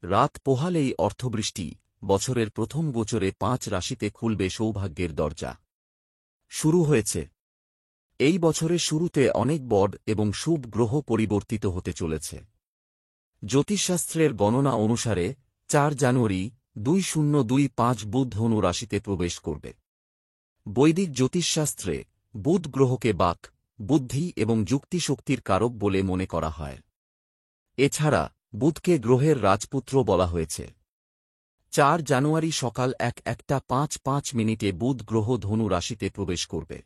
রাত পোহালেই অর্থবৃষ্টি, বছরের প্রথম গোচরে 5 রাশিতে খুলবে সৌভাগ্যের দরজা। শুরু হয়েছে। এই বছরের শুরুতে অনেক বড় এবং শুভ গ্রহ পরিবর্তিত হতে চলেছে। জ্যোতিষশাস্ত্রের গণনা অনুসারে 4 জানুয়ারি 2025 বুধ ধনু রাশিতে প্রবেশ করবে। বৈদিক জ্যোতিষশাস্ত্রে বুধ গ্রহকে বাক, বুদ্ধি এবং যুক্তিশক্তির কারক বলে মনে করা হয়। এছাড়া বুধকে গ্রহের রাজপুত্র বলা হয়েছে। 4 জানুয়ারি সকাল 1:05 বুধ গ্রহ ধনু রাশিতে প্রবেশ করবে।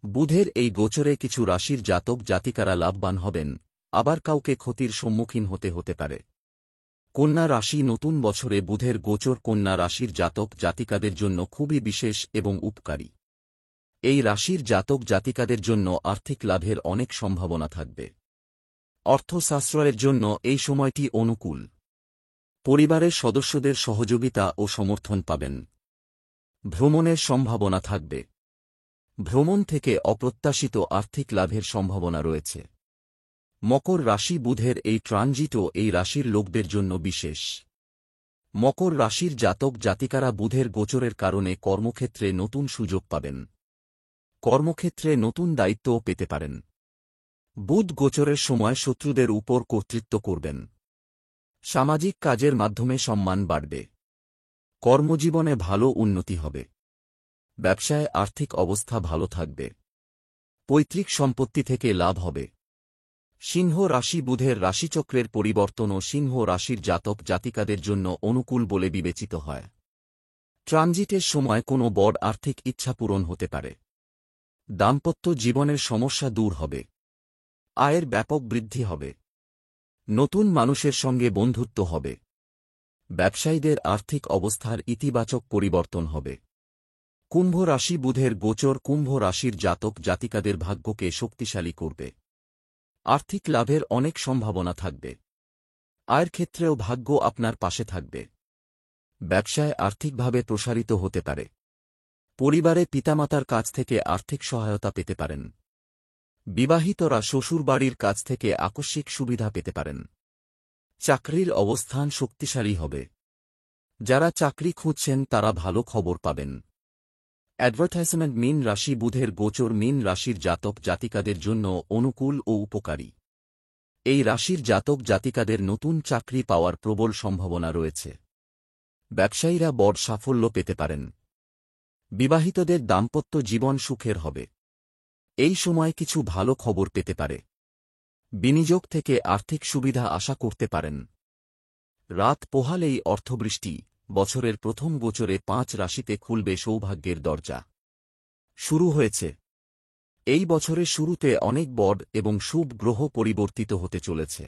বুধের এই গোচরে কিছু রাশির জাতক জাতিকারা লাভবান হবেন, আবার কাউকে ক্ষতির সম্মুখীন হতে পারে। কন্যা রাশি নতুন বছরে বুধের গোচর কন্যা রাশির জাতক জাতিকাদের জন্য খুবই বিশেষ এবং উপকারী। এই রাশির জাতক জাতিকাদের জন্য আর্থিক লাভের অনেক সম্ভাবনা থাকবে। অর্থশাস্ত্রের জন্য এই সময়টি অনুকূল। পরিবারের সদস্যদের সহযোগিতা ও সমর্থন পাবেন। ভ্রমণের সম্ভাবনা থাকবে। ভ্রমণ থেকে অপ্রত্যাশিত আর্থিক লাভের সম্ভাবনা রয়েছে। মকর রাশি বুধের এই ট্রানজিটও এই রাশির লোকদের জন্য বিশেষ। মকর রাশির জাতক জাতিকারা বুধের গোচরের কারণে কর্মক্ষেত্রে নতুন সুযোগ পাবেন। কর্মক্ষেত্রে নতুন দায়িত্বও পেতে পারেন। বুধ গোচরের সময় শত্রুদের উপর কর্তৃত্ব করবেন। সামাজিক কাজের মাধ্যমে সম্মান বাড়বে। কর্মজীবনে ভালো উন্নতি হবে। ব্যবসায় আর্থিক অবস্থা ভালো থাকবে। পৈতৃক সম্পত্তি থেকে লাভ হবে। সিংহ রাশি বুধের রাশিচক্রের পরিবর্তনও সিংহ রাশির জাতক জাতিকাদের জন্য অনুকূল বলে বিবেচিত হয়। ট্রানজিটের সময় কোনো বড় আর্থিক ইচ্ছা পূরণ হতে পারে। দাম্পত্য জীবনের সমস্যা দূর হবে। আয়ের ব্যাপক বৃদ্ধি হবে। নতুন মানুষের সঙ্গে বন্ধুত্ব হবে। ব্যবসায়ীদের আর্থিক অবস্থার ইতিবাচক পরিবর্তন হবে। কুম্ভ রাশি বুধের গোচর কুম্ভ রাশির জাতক জাতিকাদের ভাগ্যকে শক্তিশালী করবে। আর্থিক লাভের অনেক সম্ভাবনা থাকবে। আয়ের ক্ষেত্রেও ভাগ্য আপনার পাশে থাকবে। ব্যবসায় আর্থিকভাবে প্রসারিত হতে পারে। পরিবারে পিতামাতার কাছ থেকে আর্থিক সহায়তা পেতে পারেন। বিবাহিতরা শ্বশুরবাড়ির কাছ থেকে আকস্মিক সুবিধা পেতে পারেন। চাকরির অবস্থান শক্তিশালী হবে। যারা চাকরি খুঁজছেন তারা ভালো খবর পাবেন। অ্যাডভার্টাইজমেন্ট মীন রাশি বুধের গোচর মীন রাশির জাতক জাতিকাদের জন্য অনুকূল ও উপকারী। এই রাশির জাতক জাতিকাদের নতুন চাকরি পাওয়ার প্রবল সম্ভাবনা রয়েছে। ব্যবসায়ীরা বড় সাফল্য পেতে পারেন। বিবাহিতদের দাম্পত্য জীবন সুখের হবে। এই সময় কিছু ভালো খবর পেতে পারে। বিনিয়োগ থেকে আর্থিক সুবিধা আশা করতে পারেন। রাত পোহালেই অর্থবৃষ্টি, বছরের প্রথম গোচরে 5 রাশিতে খুলবে সৌভাগ্যের দরজা। শুরু হয়েছে। এই বছরের শুরুতে অনেক বড় এবং শুভ গ্রহ পরিবর্তিত হতে চলেছে।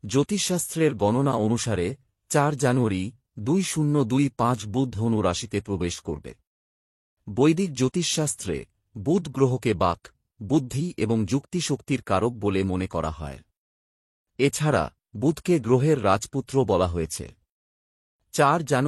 জ্যোতিষশাস্ত্রের গণনা অনুসারে 4 জানুয়ারি 2025 বুধ ধনু রাশিতে প্রবেশ করবে। বৈদিক জ্যোতিষশাস্ত্রে বুধ গ্রহকে বাক, বুদ্ধি এবং যুক্তিশক্তির কারক বলে মনে করা হয়। এছাড়া বুধকে গ্রহের রাজপুত্র বলা হয়েছে। 4 জানুয়ারি